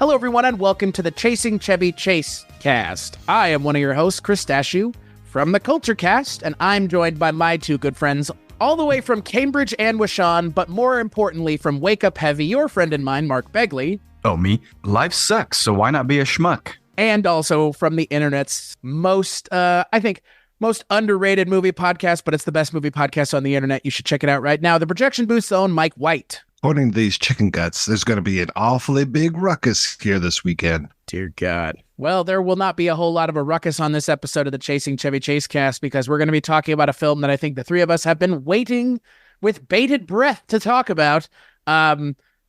Hello, everyone, and welcome to the Chasing Chevy Chase cast. I am one of your hosts, Chris Stachiw, from the Kulturecast, and I'm joined by my two good friends all the way from Cambridge and Wishawn, but more importantly, from Wake Up Heavy, your friend and mine, Mark Begley. Oh, me? Life sucks, so why not be a schmuck? And also from the internet's most underrated movie podcast, but it's the best movie podcast on the internet. You should check it out right now. The Projection Booth's own Mike White. According to these chicken guts, there's going to be an awfully big ruckus here this weekend. Dear God. Well, there will not be a whole lot of a ruckus on this episode of the Chasing Chevy Chase cast because we're going to be talking about a film that I think the three of us have been waiting with bated breath to talk about.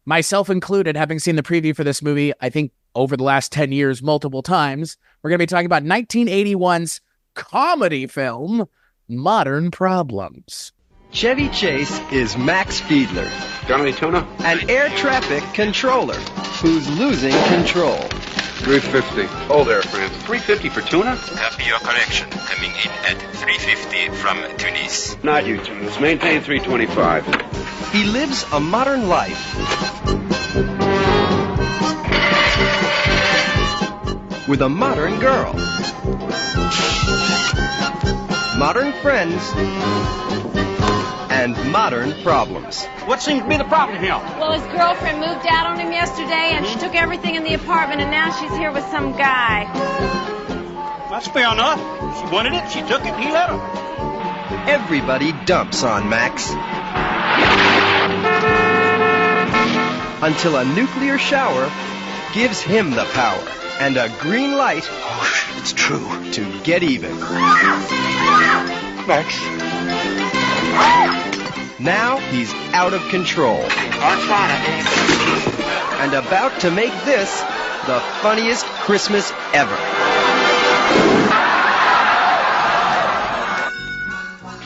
Myself included, having seen the preview for this movie, I think over the last 10 years, multiple times. We're going to be talking about 1981's comedy film, Modern Problems. Chevy Chase is Max Fiedler, Got any tuna? an air traffic controller who's losing control. 350. Oh, there, friend. 350 for tuna? Copy your correction. Coming in at 350 from Tunis. Not you, Tunis. Maintain 325. He lives a modern life with a modern girl, modern friends, and modern problems. What seems to be the problem here? Well, his girlfriend moved out on him yesterday, and she took everything in the apartment, and now she's here with some guy. That's fair enough. She wanted it, she took it, he let her. Everybody dumps on Max until a nuclear shower gives him the power and a green light. Oh, it's true. To get even. Max. Now he's out of control and about to make this the funniest Christmas ever.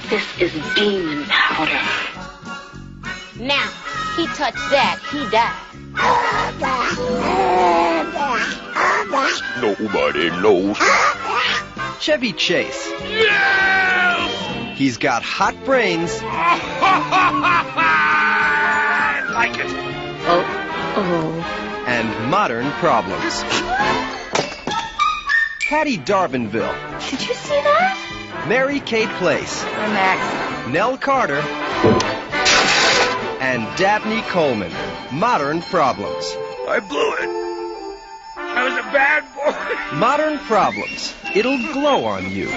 This is demon powder. Now, he touched that, he died. Nobody knows. Chevy Chase. He's got hot brains. I like it. And modern problems. Patti D'Arbanville. Did you see that? Mary Kay Place. Hi, Max. Nell Carter. And Dabney Coleman. Modern problems. I blew it. I was a bad boy. Modern problems. It'll glow on you.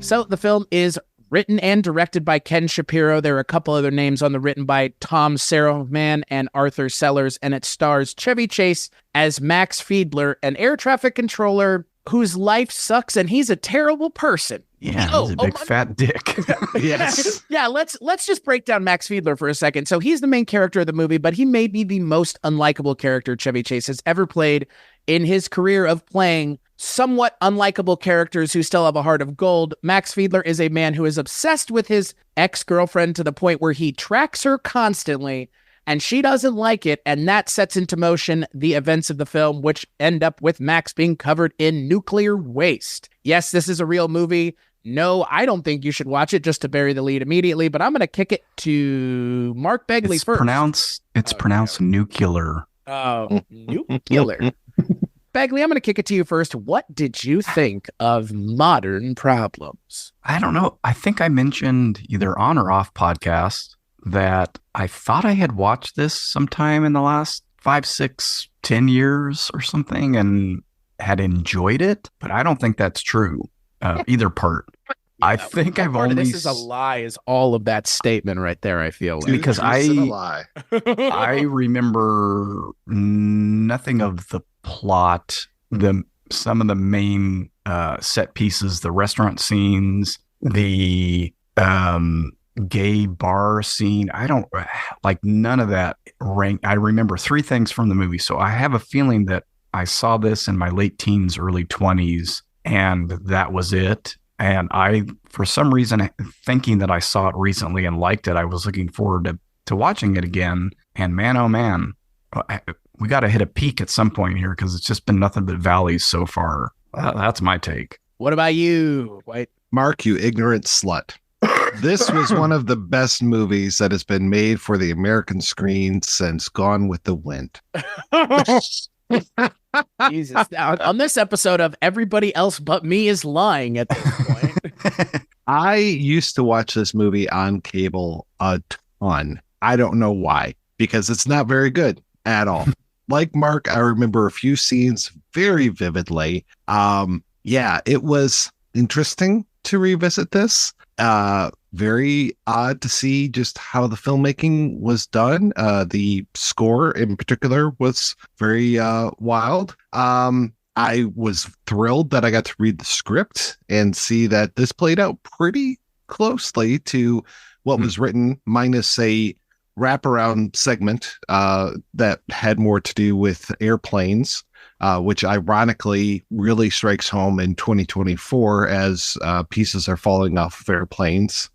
So the film is written and directed by Ken Shapiro. There are a couple other names on the written by Tom Shapiro and Arthur Sellers, and it stars Chevy Chase as Max Fiedler, an air traffic controller whose life sucks and he's a terrible person. Yeah, he's a big fat dick. Yes. Yeah, let's just break down Max Fiedler for a second. So he's the main character of the movie, but he may be the most unlikable character Chevy Chase has ever played in his career of playing somewhat unlikable characters who still have a heart of gold. Max Fiedler is a man who is obsessed with his ex-girlfriend to the point where he tracks her constantly, and she doesn't like it, and that sets into motion the events of the film, which end up with Max being covered in nuclear waste. Yes, this is a real movie. No, I don't think you should watch it just to bury the lead immediately, but I'm going to kick it to Mark Begley first. It's pronounced nuclear. Oh, nuclear. Begley, I'm going to kick it to you first. What did you think of Modern Problems? I don't know. I think I mentioned either on or off podcast that I thought I had watched this sometime in the last 5, 6, 10 years or something and had enjoyed it, but I don't think that's true. Either part. I think I've only... This is a lie, is all of that statement right there, I feel like. Because lie. I remember nothing of the plot, some of the main set pieces, the restaurant scenes, the gay bar scene. I don't like none of that rank. I remember 3 things from the movie. So I have a feeling that I saw this in my late teens, early 20s, and that was it. And I, for some reason, thinking that I saw it recently and liked it, I was looking forward to watching it again. And man, oh man, we got to hit a peak at some point here because it's just been nothing but valleys so far. That's my take. What about you, White? Mark, you ignorant slut. This was one of the best movies that has been made for the American screen since Gone with the Wind. Jesus. Now, on this episode of Everybody Else But Me is Lying at this point. I used to watch this movie on cable a ton. I don't know why, because it's not very good at all. Like Mark, I remember a few scenes very vividly. Yeah, it was interesting to revisit this. Very odd to see just how the filmmaking was done. The score in particular was very wild. I was thrilled that I got to read the script and see that this played out pretty closely to what was written, minus a wraparound segment that had more to do with airplanes, which ironically really strikes home in 2024 as pieces are falling off of airplanes.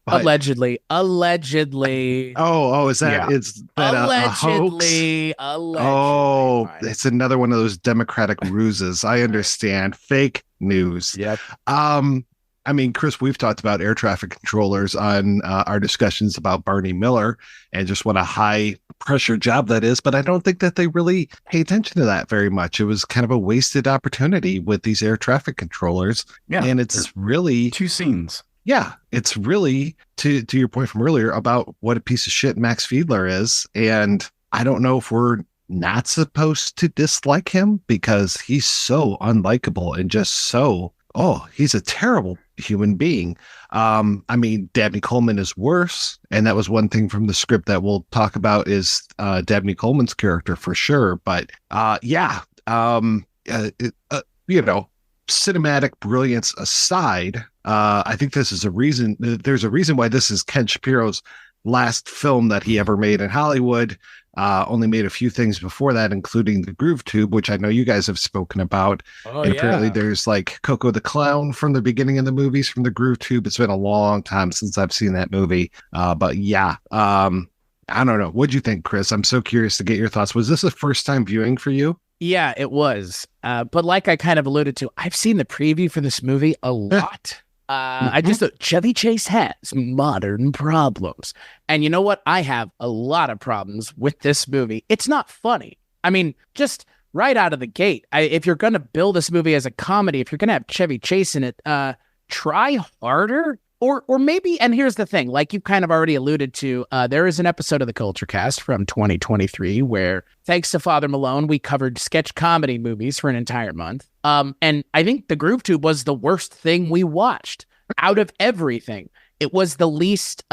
Allegedly. Oh, is that a hoax? Allegedly. Oh, it's another one of those Democratic ruses. I understand. Fake news. Yep. I mean, Chris, we've talked about air traffic controllers on our discussions about Barney Miller and just what a high pressure job that is. But I don't think that they really pay attention to that very much. It was kind of a wasted opportunity with these air traffic controllers. Yeah. And it's really 2 scenes. Yeah, it's really to your point from earlier about what a piece of shit Max Fiedler is. And I don't know if we're not supposed to dislike him because he's so unlikable and just so, he's a terrible human being. I mean, Dabney Coleman is worse. And that was one thing from the script that we'll talk about is Dabney Coleman's character for sure. But cinematic brilliance aside, I think this is there's a reason why this is Ken Shapiro's last film that he ever made in Hollywood. Only made a few things before that, including The Groove Tube, which I know you guys have spoken about. And apparently there's like Coco the Clown from the beginning of the movies from The Groove Tube. It's been a long time since I've seen that movie. But yeah, I don't know. What'd you think, Chris? I'm so curious to get your thoughts. Was this a first time viewing for you? Yeah, it was. But like I kind of alluded to, I've seen the preview for this movie a lot. I just thought Chevy Chase has modern problems. And you know what? I have a lot of problems with this movie. It's not funny. I mean, just right out of the gate, if you're going to build this movie as a comedy, if you're going to have Chevy Chase in it, try harder. Or maybe, and here's the thing, like you kind of already alluded to, there is an episode of the Kulturecast from 2023 where, thanks to Father Malone, we covered sketch comedy movies for an entire month. And I think The Groove Tube was the worst thing we watched out of everything. It was the least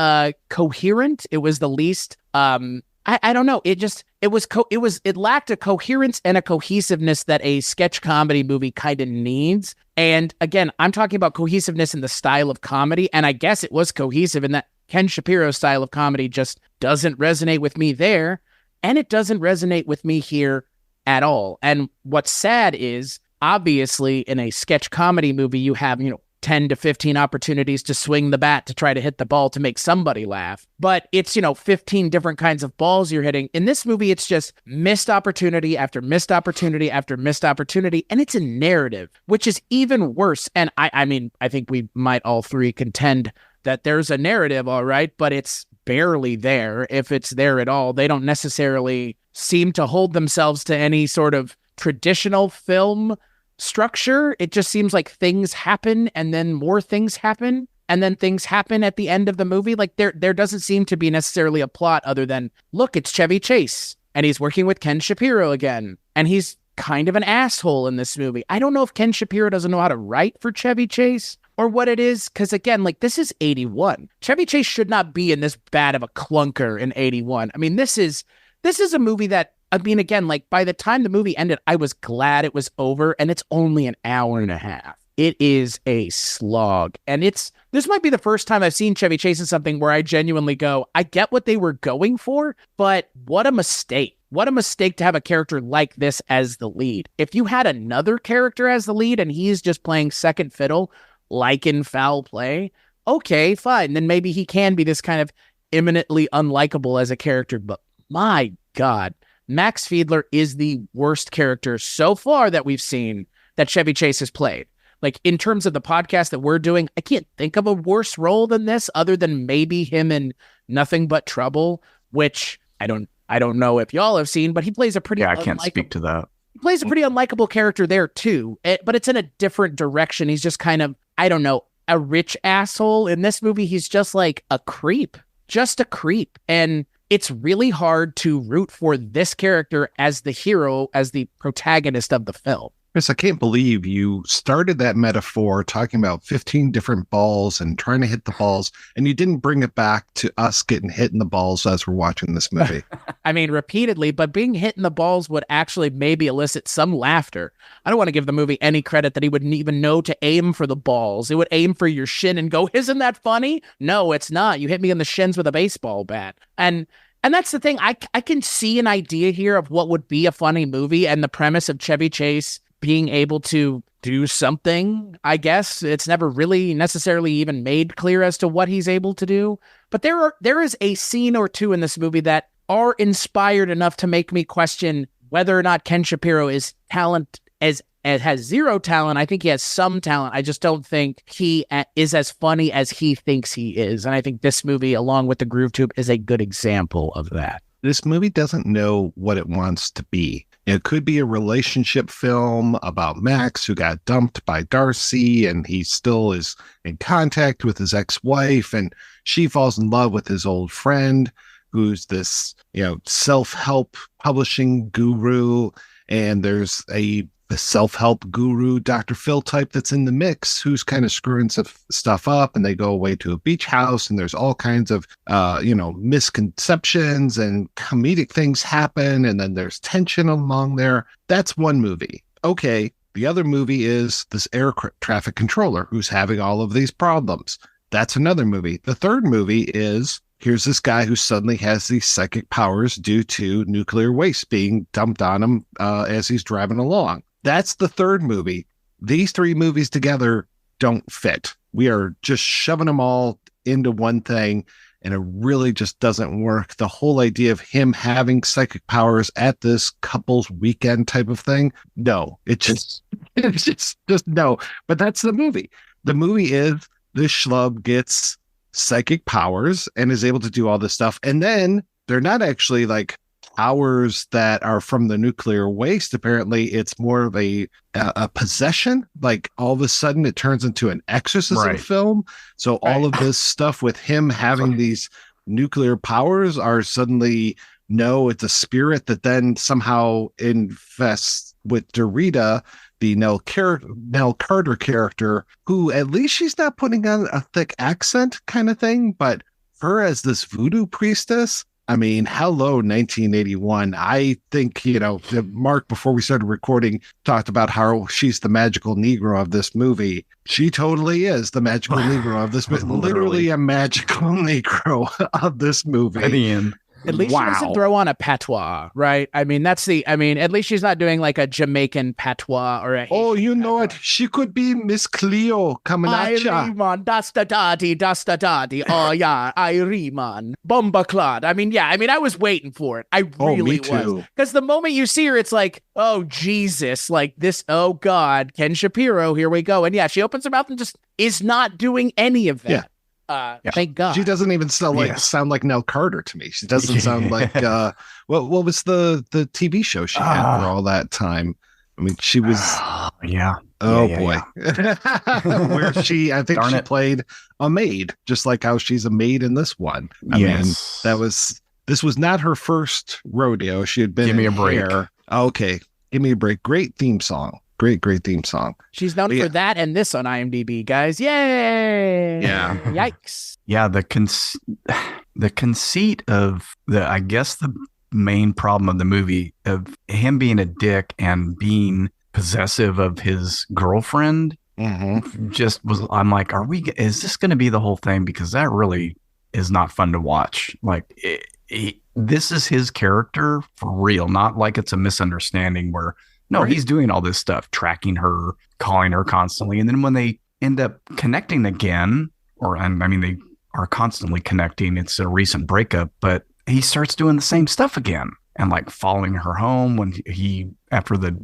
coherent. It was the least, I don't know. It lacked a coherence and a cohesiveness that a sketch comedy movie kind of needs. And again, I'm talking about cohesiveness in the style of comedy. And I guess it was cohesive in that Ken Shapiro's style of comedy just doesn't resonate with me there. And it doesn't resonate with me here at all. And what's sad is, obviously, in a sketch comedy movie, you have, 10 to 15 opportunities to swing the bat to try to hit the ball to make somebody laugh. But it's, 15 different kinds of balls you're hitting. In this movie, it's just missed opportunity after missed opportunity after missed opportunity. And it's a narrative, which is even worse. And I mean, I think we might all three contend that there's a narrative, all right, but it's barely there. If it's there at all, they don't necessarily seem to hold themselves to any sort of traditional film structure. It just seems like things happen and then more things happen and then things happen at the end of the movie. Like there doesn't seem to be necessarily a plot other than, look, it's Chevy Chase and he's working with Ken Shapiro again. And he's kind of an asshole in this movie. I don't know if Ken Shapiro doesn't know how to write for Chevy Chase or what it is. Cause again, like this is 81. Chevy Chase should not be in this bad of a clunker in 81. I mean, this is a movie that, I mean, again, like by the time the movie ended, I was glad it was over, and it's only an hour and a half. It is a slog. And this might be the first time I've seen Chevy Chase in something where I genuinely go, I get what they were going for, but what a mistake. What a mistake to have a character like this as the lead. If you had another character as the lead and he's just playing second fiddle, like in Foul Play, okay, fine. Then maybe he can be this kind of eminently unlikable as a character. But my God, Max Fiedler is the worst character so far that we've seen that Chevy Chase has played. Like in terms of the podcast that we're doing, I can't think of a worse role than this other than maybe him in Nothing But Trouble, which I don't know if y'all have seen, but he plays a pretty I can't speak to that. He plays a pretty unlikable character there too, but it's in a different direction. He's just kind of, I don't know, a rich asshole. In this movie, he's just like a creep, and it's really hard to root for this character as the hero, as the protagonist of the film. Chris, I can't believe you started that metaphor talking about 15 different balls and trying to hit the balls, and you didn't bring it back to us getting hit in the balls as we're watching this movie. I mean, repeatedly, but being hit in the balls would actually maybe elicit some laughter. I don't want to give the movie any credit that he wouldn't even know to aim for the balls. It would aim for your shin and go, isn't that funny? No, it's not. You hit me in the shins with a baseball bat. And that's the thing. I can see an idea here of what would be a funny movie, and the premise of Chevy Chase being able to do something. I guess it's never really necessarily even made clear as to what he's able to do. But there is a scene or two in this movie that are inspired enough to make me question whether or not Ken Shapiro is has zero talent. I think he has some talent. I just don't think he is as funny as he thinks he is. And I think this movie, along with The Groove Tube, is a good example of that. This movie doesn't know what it wants to be. It could be a relationship film about Max, who got dumped by Darcy, and he still is in contact with his ex-wife, and she falls in love with his old friend, who's this, self-help publishing guru. And there's the self-help guru, Dr. Phil type, that's in the mix, who's kind of screwing some stuff up, and they go away to a beach house, and there's all kinds of, misconceptions and comedic things happen, and then there's tension along there. That's one movie. Okay, the other movie is this air traffic controller who's having all of these problems. That's another movie. The third movie is, here's this guy who suddenly has these psychic powers due to nuclear waste being dumped on him as he's driving along. That's the third movie. These three movies together don't fit. We are just shoving them all into one thing, and it really just doesn't work. The whole idea of him having psychic powers at this couple's weekend type of thing, no. It's just no. But that's the movie. The movie is this schlub gets psychic powers and is able to do all this stuff, and then they're not actually like powers that are from the nuclear waste. Apparently it's more of a possession. Like all of a sudden it turns into an exorcism film. So all of this stuff with him having these nuclear powers are suddenly, no, it's a spirit that then somehow infests with Dorita, the Nell Carter character, who at least she's not putting on a thick accent kind of thing, but her as this voodoo priestess, I mean, hello, 1981. I think, Mark, before we started recording, talked about how she's the magical Negro of this movie. She totally is the magical Negro of this movie. Literally a magical Negro of this movie. At least she doesn't throw on a patois, right? I mean, at least she's not doing like a Jamaican patois or a Haitian patois. What? She could be Miss Cleo coming at ya. Irieman, das da daddy. Oh, yeah, Irieman. Bomba Claude. I was waiting for it. I really was. Because the moment you see her, it's like, oh, Jesus, like this, oh, God, Ken Shapiro, here we go. And yeah, she opens her mouth and just is not doing any of that. Yeah. Thank God. She doesn't even sound like Nell Carter to me. She doesn't sound like what was the TV show she had for all that time? I mean, she was boy. Where I think she played a maid, just like how she's a maid in this one. I mean, this was not her first rodeo. She had been Give me a break. Okay, give me a break. Great theme song. Great theme song. She's known for that and this on IMDb, guys. Yay! Yeah. Yikes. Yeah, the conceit of the main problem of the movie of him being a dick and being possessive of his girlfriend just was, I'm like, is this going to be the whole thing? Because that really is not fun to watch. Like this is his character for real, not like it's a misunderstanding where no, he's doing all this stuff, tracking her, calling her constantly. And then when they end up connecting again, they are constantly connecting. It's a recent breakup, but he starts doing the same stuff again and like following her home when after the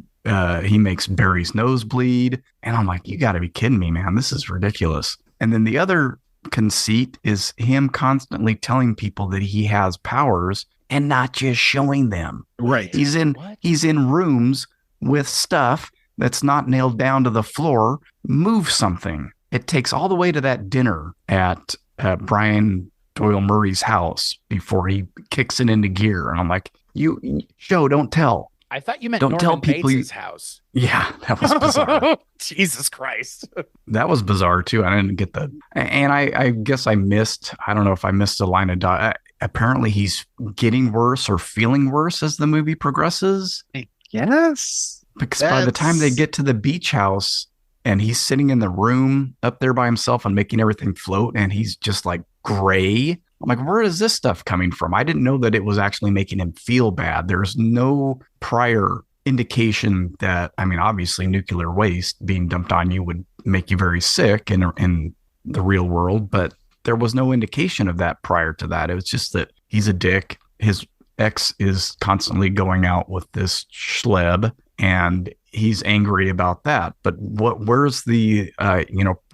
he makes Barry's nose bleed. And I'm like, you got to be kidding me, man. This is ridiculous. And then the other conceit is him constantly telling people that he has powers and not just showing them. Right. He's in rooms with stuff that's not nailed down to the floor. Move something. It takes all the way to that dinner at Brian Doyle Murray's house before he kicks it into gear. And I'm like, you show, don't tell. I thought you meant don't Norman tell people Bates' house. Yeah, that was bizarre. Jesus Christ. That was bizarre too. I didn't get that. And I guess I don't know if I missed a line of dialogue. Apparently he's getting worse or feeling worse as the movie progresses. Yes. Because by the time they get to the beach house and he's sitting in the room up there by himself and making everything float and he's just like gray. I'm like, where is this stuff coming from? I didn't know that it was actually making him feel bad. There's no prior indication that, I mean, obviously nuclear waste being dumped on you would make you very sick in the real world, but there was no indication of that prior to that. It was just that he's a dick. His ex is constantly going out with this schleb and he's angry about that. But where's the,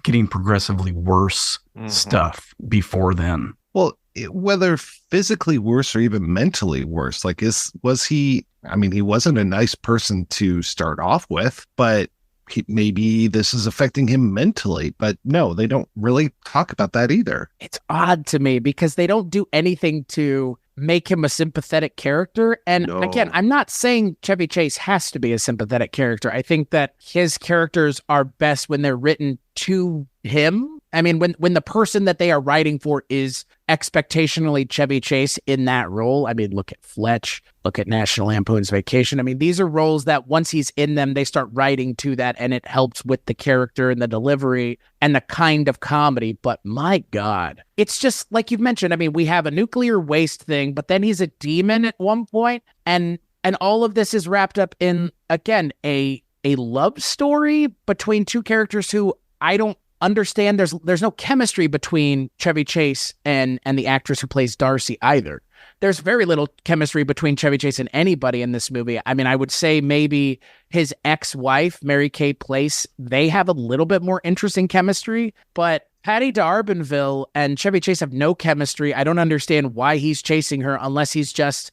getting progressively worse stuff before then? Well, whether physically worse or even mentally worse, like was he, I mean, he wasn't a nice person to start off with, but maybe this is affecting him mentally. But no, they don't really talk about that either. It's odd to me because they don't do anything to make him a sympathetic character. And again, I'm not saying Chevy Chase has to be a sympathetic character. I think that his characters are best when they're written to him. I mean, when the person that they are writing for is expectationally Chevy Chase in that role. I mean, look at Fletch, look at National Lampoon's Vacation. I mean, these are roles that once he's in them, they start writing to that and it helps with the character and the delivery and the kind of comedy. But my God, it's just like you've mentioned. I mean, we have a nuclear waste thing, but then he's a demon at one point, and all of this is wrapped up in, again, a love story between two characters who I don't understand. There's no chemistry between Chevy Chase and the actress who plays Darcy either. There's very little chemistry between Chevy Chase and anybody in this movie. I mean, I would say maybe his ex-wife, Mary Kay Place, they have a little bit more interesting chemistry, but Patti D'Arbanville and Chevy Chase have no chemistry. I don't understand why he's chasing her unless he's just,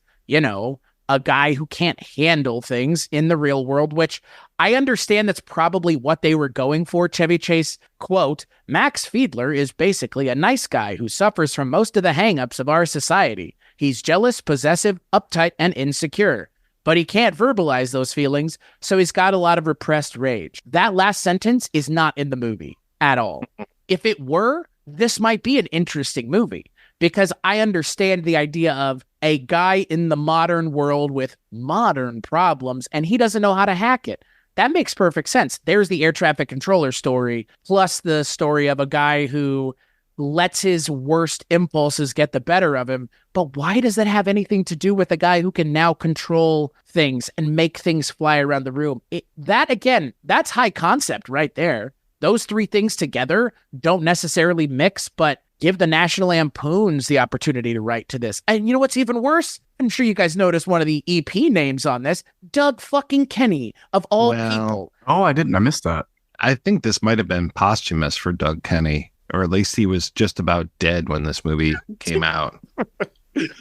a guy who can't handle things in the real world, which I understand that's probably what they were going for. Chevy Chase, quote, Max Fiedler is basically a nice guy who suffers from most of the hang-ups of our society. He's jealous, possessive, uptight, and insecure. But he can't verbalize those feelings, so he's got a lot of repressed rage. That last sentence is not in the movie at all. If it were, this might be an interesting movie, because I understand the idea of a guy in the modern world with modern problems, and he doesn't know how to hack it. That makes perfect sense. There's the air traffic controller story, plus the story of a guy who lets his worst impulses get the better of him. But why does that have anything to do with a guy who can now control things and make things fly around the room? That's high concept right there. Those three things together don't necessarily mix, but give the National Lampoons the opportunity to write to this. And you know what's even worse? I'm sure you guys noticed one of the EP names on this, Doug fucking Kenny, of all people. Oh, I didn't. I missed that. I think this might have been posthumous for Doug Kenny, or at least he was just about dead when this movie came out.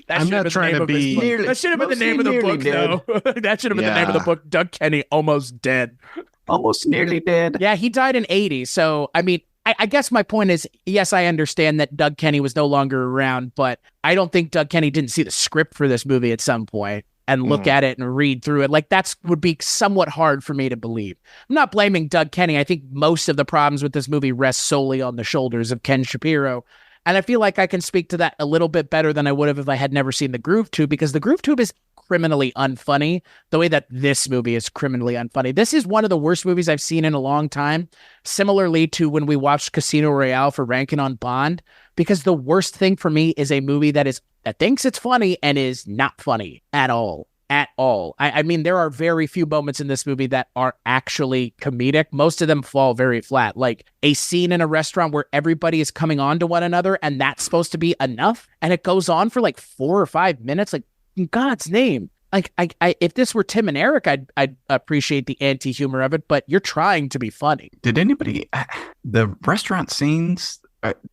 I'm not trying to be... That should have been the name of the book, though. That should have been the name of the book, Doug Kenny, Almost Dead. Almost nearly dead. Yeah, he died in 80. So, I mean, I guess my point is, yes, I understand that Doug Kenny was no longer around, but I don't think Doug Kenny didn't see the script for this movie at some point and look at it and read through it. Like, that would be somewhat hard for me to believe. I'm not blaming Doug Kenny. I think most of the problems with this movie rest solely on the shoulders of Ken Shapiro. And I feel like I can speak to that a little bit better than I would have if I had never seen The Groove Tube, because The Groove Tube is criminally unfunny the way that this movie is criminally unfunny. This is one of the worst movies I've seen in a long time, similarly to when we watched Casino Royale for Rankin on Bond, because the worst thing for me is a movie that thinks it's funny and is not funny at all. At all. I mean, there are very few moments in this movie that are actually comedic. Most of them fall very flat. Like a scene in a restaurant where everybody is coming on to one another, and that's supposed to be enough. And it goes on for like 4 or 5 minutes. Like, in God's name, like I if this were Tim and Eric, I'd appreciate the anti-humor of it, but you're trying to be funny. Did anybody the restaurant scenes?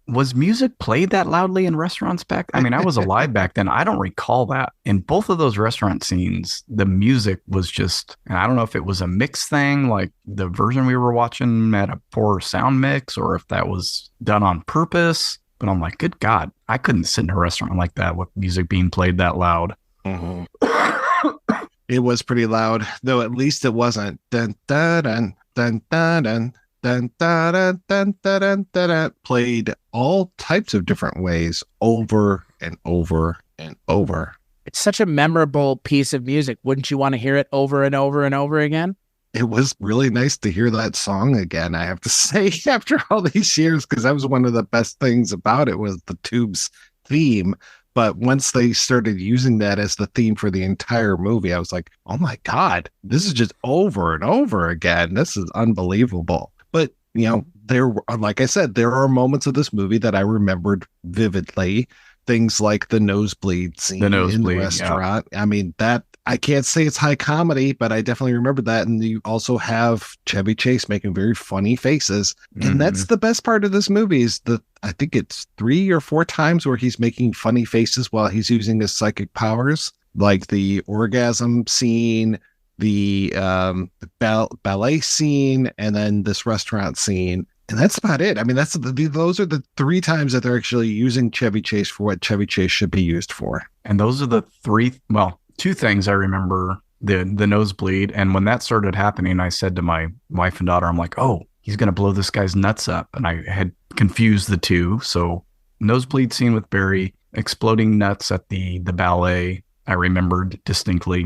Was music played that loudly in restaurants back? I mean, I was alive back then. I don't recall that. In both of those restaurant scenes, the music was just, and I don't know if it was a mix thing, like the version we were watching had a poor sound mix, or if that was done on purpose. But I'm like, good God, I couldn't sit in a restaurant like that with music being played that loud. Mm-hmm. It was pretty loud, though at least it wasn't dun dun dun dun dun dun. Dun, dun, dun, dun, dun, dun, dun, dun, played all types of different ways over and over and over. It's such a memorable piece of music. Wouldn't you want to hear it over and over and over again? It was really nice to hear that song again, I have to say, after all these years, because that was one of the best things about it was the Tubes theme. But once they started using that as the theme for the entire movie, I was like, oh my God, this is just over and over again. This is unbelievable. But, like I said, there are moments of this movie that I remembered vividly. Things like the nosebleed scene in the restaurant. Yeah. I mean, that I can't say it's high comedy, but I definitely remember that. And you also have Chevy Chase making very funny faces. And that's the best part of this movie is I think it's 3 or 4 times where he's making funny faces while he's using his psychic powers, like the orgasm scene, the ballet scene, and then this restaurant scene. And that's about it. I mean, those are the 3 times that they're actually using Chevy Chase for what Chevy Chase should be used for. And those are the 2 things I remember, the nosebleed. And when that started happening, I said to my wife and daughter, I'm like, oh, he's going to blow this guy's nuts up. And I had confused the two. So nosebleed scene with Barry, exploding nuts at the ballet, I remembered distinctly,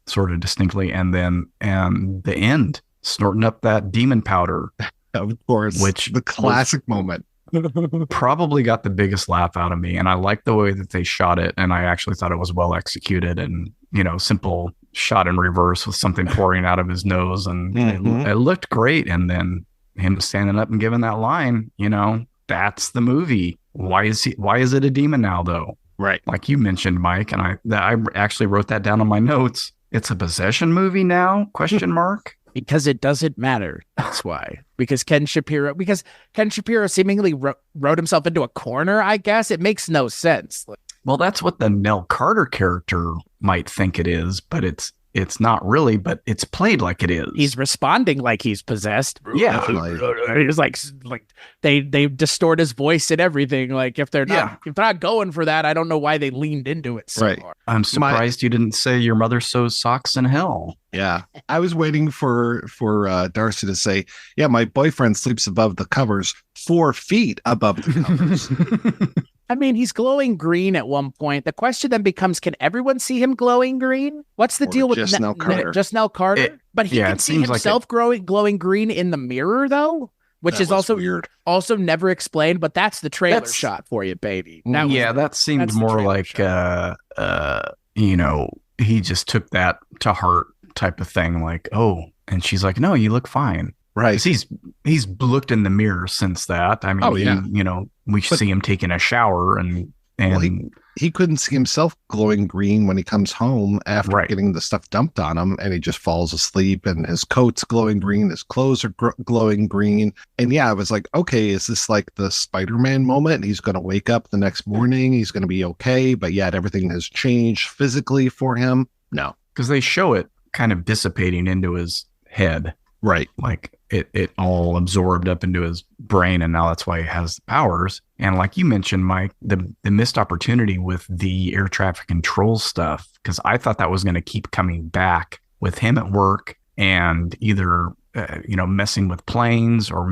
sort of distinctly. And then the end, snorting up that demon powder. Of course, which the classic moment probably got the biggest laugh out of me. And I liked the way that they shot it. And I actually thought it was well executed and, simple shot in reverse with something pouring out of his nose. And it looked great. And then him standing up and giving that line, that's the movie. Why is it a demon now though? Right. Like you mentioned, Mike, and I actually wrote that down on my notes. It's a possession movie now? ? Because it doesn't matter. That's why. Because Ken Shapiro seemingly wrote himself into a corner, I guess. It makes no sense. Well, that's what the Nell Carter character might think it is, but it's not really, but it's played like it is. He's responding like he's possessed. Yeah. He's like they distort his voice and everything. Like if they're not going for that, I don't know why they leaned into it so hard. I'm surprised you didn't say your mother sews socks in hell. Yeah. I was waiting for Darcy to say, yeah, my boyfriend sleeps above the covers 4 feet above the covers. I mean, he's glowing green at one point. The question then becomes, can everyone see him glowing green? What's the deal with just Nell Carter? Just Nell Carter? But he can see himself glowing green in the mirror, though, which is also weird. Also never explained, but that's the trailer shot for you, baby. That seemed more like, he just took that to heart type of thing. Like, oh, and she's like, no, you look fine. Right. He's looked in the mirror since that. I mean, we see him taking a shower and he couldn't see himself glowing green when he comes home after getting the stuff dumped on him, and he just falls asleep and his coat's glowing green. His clothes are glowing green. And I was like, okay, is this like the Spider-Man moment? He's going to wake up the next morning. He's going to be okay. But yet everything has changed physically for him. No, because they show it kind of dissipating into his head. Right. Like it all absorbed up into his brain, and now that's why he has the powers. And like you mentioned, Mike, the missed opportunity with the air traffic control stuff, because I thought that was going to keep coming back with him at work and either, messing with planes or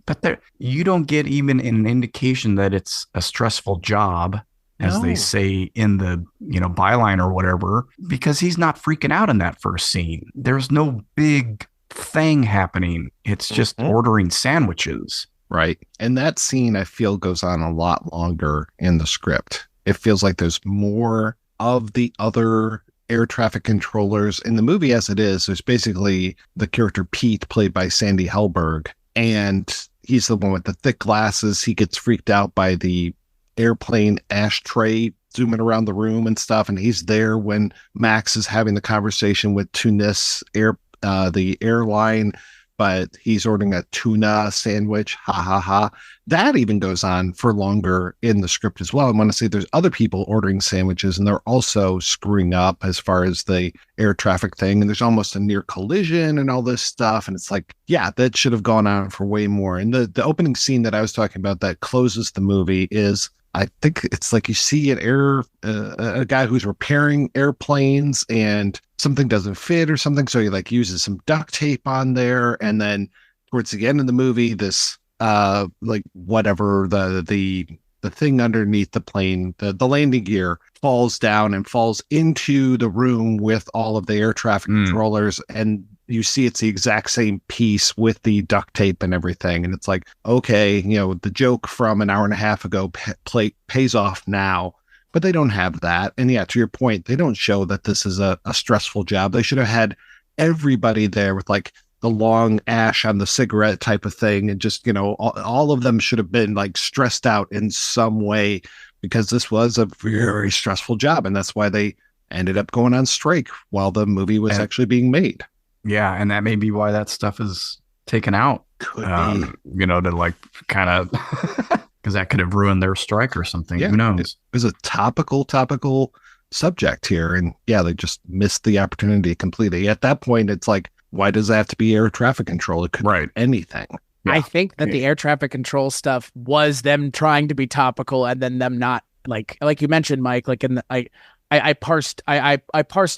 but you don't get even an indication that it's a stressful job, as they say in the, byline or whatever, because he's not freaking out in that first scene. There's no big thing happening. It's just ordering sandwiches. Right. And that scene, I feel, goes on a lot longer in the script. It feels like there's more of the other air traffic controllers in the movie as it is. There's basically the character Pete, played by Sandy Hellberg, and he's the one with the thick glasses. He gets freaked out by the airplane ashtray zooming around the room and stuff. And he's there when Max is having the conversation with Tunis the airline, but he's ordering a tuna sandwich. Ha ha ha. That even goes on for longer in the script as well. I want to say there's other people ordering sandwiches and they're also screwing up as far as the air traffic thing. And there's almost a near collision and all this stuff. And it's like, yeah, that should have gone on for way more. And the opening scene that I was talking about that closes the movie is, I think it's like you see a guy who's repairing airplanes and something doesn't fit or something. So he like uses some duct tape on there. And then towards the end of the movie, this, like whatever the thing underneath the plane, the landing gear falls down and falls into the room with all of the air traffic controllers. And you see it's the exact same piece with the duct tape and everything. And it's like, okay, the joke from an hour and a half ago pays off now, but they don't have that. And yeah, to your point, they don't show that this is a stressful job. They should have had everybody there with like the long ash on the cigarette type of thing. And just, all of them should have been like stressed out in some way because this was a very stressful job. And that's why they ended up going on strike while the movie was actually being made. Yeah, and that may be why that stuff is taken out. Could be. To like kind of, because that could have ruined their strike or something. Yeah, who knows? It was a topical subject here. And yeah, they just missed the opportunity completely. At that point, it's like, why does that have to be air traffic control? It could be anything. Yeah. I think that the air traffic control stuff was them trying to be topical and then them not, like you mentioned, Mike, like I parsed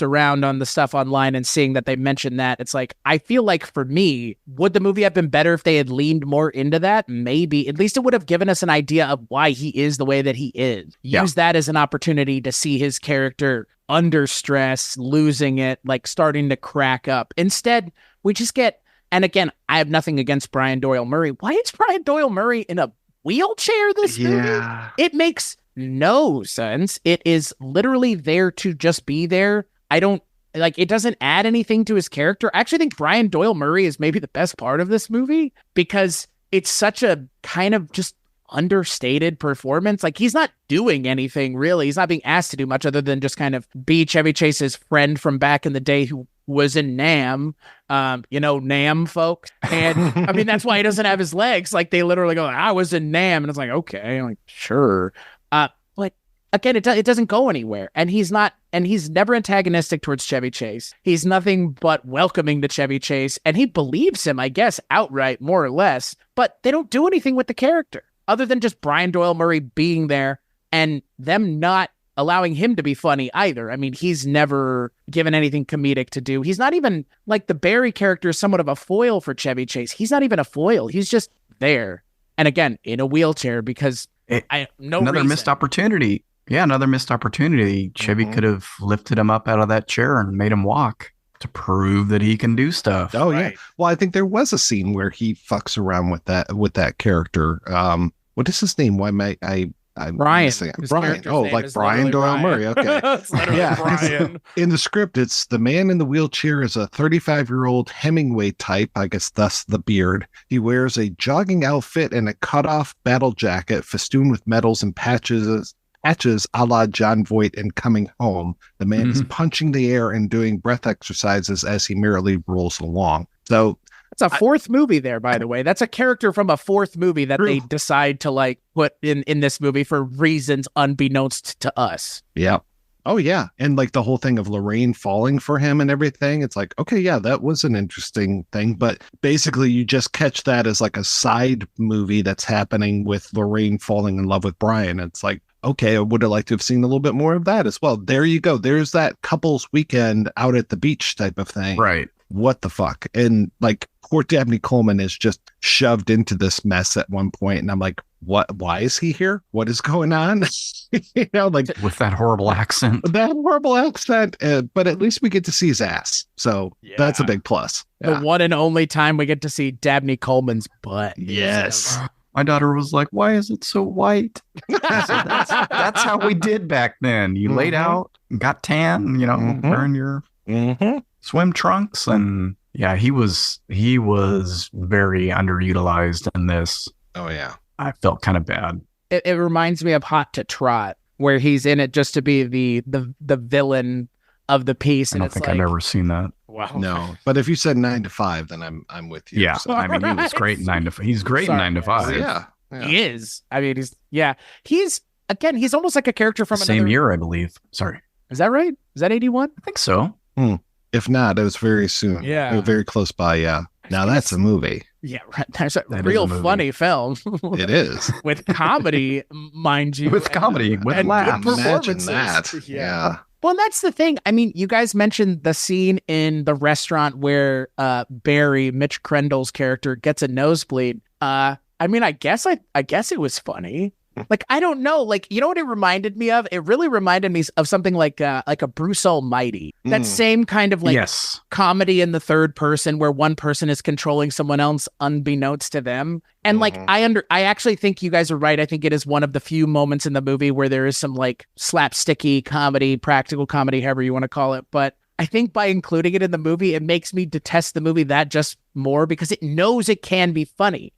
around on the stuff online and seeing that they mentioned that. It's like, I feel like for me, would the movie have been better if they had leaned more into that? Maybe. At least it would have given us an idea of why he is the way that he is. Use that as an opportunity to see his character under stress, losing it, like starting to crack up. Instead, we just get, and again, I have nothing against Brian Doyle Murray. Why is Brian Doyle Murray in a wheelchair this movie? It makes no sense. It is literally there to just be there. I don't like, it doesn't add anything to his character. I actually think Brian Doyle Murray is maybe the best part of this movie because it's such a kind of just understated performance. Like, he's not doing anything really. He's not being asked to do much other than just kind of be Chevy Chase's friend from back in the day who was in Nam, Nam folks. And I mean, that's why he doesn't have his legs. Like, they literally go, I was in Nam. And it's like, okay, I'm like, sure. But again, it doesn't go anywhere. And he's never antagonistic towards Chevy Chase. He's nothing but welcoming to Chevy Chase. And he believes him, I guess, outright, more or less. But they don't do anything with the character other than just Brian Doyle Murray being there and them not allowing him to be funny either. I mean, he's never given anything comedic to do. He's not even, like, the Barry character is somewhat of a foil for Chevy Chase. He's not even a foil. He's just there. And again, in a wheelchair because another missed opportunity. Yeah, another missed opportunity. Chevy could have lifted him up out of that chair and made him walk to prove that he can do stuff. Oh, right. Yeah. Well, I think there was a scene where he fucks around with that character. What is his name? Why am I'm Brian. Brian. Oh, like Brian Doyle Murray. Okay. Yeah. Brian. In the script, it's the man in the wheelchair is a 35-year-old Hemingway type, I guess thus the beard. He wears a jogging outfit and a cut-off battle jacket festooned with medals and patches a la John Voight in Coming Home. The man is punching the air and doing breath exercises as he merrily rolls along. So that's a fourth movie there, by the way. That's a character from a fourth movie that they decide to like put in this movie for reasons unbeknownst to us. Yeah. Oh, yeah. And like the whole thing of Lorraine falling for him and everything. It's like, okay, yeah, that was an interesting thing. But basically, you just catch that as like a side movie that's happening with Lorraine falling in love with Brian. It's like, okay, I would have liked to have seen a little bit more of that as well. There you go. There's that couples weekend out at the beach type of thing. Right. What the fuck? And like, poor Dabney Coleman is just shoved into this mess at one point, and I'm like, what? Why is he here? What is going on? Like with that horrible accent. But at least we get to see his ass, so that's a big plus. The one and only time we get to see Dabney Coleman's butt. Yes. My daughter was like, "Why is it so white?" That's how we did back then. You laid out, got tan, wearing your swim trunks, and yeah, he was very underutilized in this. Oh yeah, I felt kind of bad. It reminds me of Hot to Trot, where he's in it just to be the villain of the piece. I don't think I've ever seen that. Wow. No, but if you said 9 to 5, then I'm with you. Yeah, So. I mean, he was great in 9 to 5. He's great in 9 to 5. Yeah. He is. I mean, he's he's almost like a character from same year, I believe. Sorry. Is that right? Is that 81? I think so. If not, it was very soon. Yeah. It was very close by. Yeah. Now that's a movie. Yeah, right. That's a That real is a movie. funny film. It is. With comedy, mind you. With comedy, with and laughs. good Imagine performances. that. Yeah. Well, that's the thing. I mean, you guys mentioned the scene in the restaurant where Barry, Mitch Crendle's character, gets a nosebleed. I mean, I guess it was funny. Like, I don't know. Like, you know what it reminded me of? It really reminded me of something like a Bruce Almighty. That same kind of like comedy in the third person where one person is controlling someone else unbeknownst to them. And like, I actually think you guys are right. I think it is one of the few moments in the movie where there is some like slapsticky comedy, practical comedy, however you want to call it. But I think by including it in the movie, it makes me detest the movie that just more because it knows it can be funny.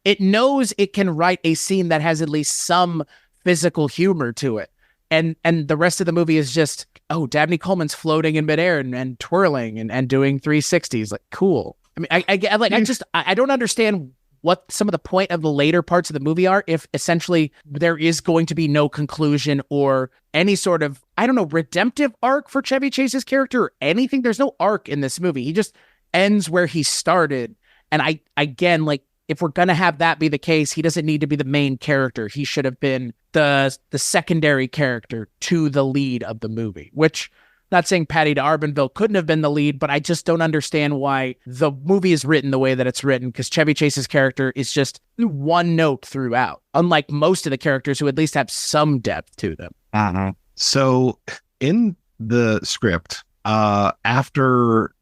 It knows it can write a scene that has at least some physical humor to it. And the rest of the movie is just, Dabney Coleman's floating in midair and twirling and doing 360s. Like, cool. I mean, I don't understand what some of the point of the later parts of the movie are if essentially there is going to be no conclusion or any sort of, I don't know, redemptive arc for Chevy Chase's character or anything. There's no arc in this movie. He just ends where he started. And if we're going to have that be the case, he doesn't need to be the main character. He should have been the secondary character to the lead of the movie, which, not saying Patti D'Arbanville couldn't have been the lead, but I just don't understand why the movie is written the way that it's written, because Chevy Chase's character is just one note throughout, unlike most of the characters who at least have some depth to them. So in the script, after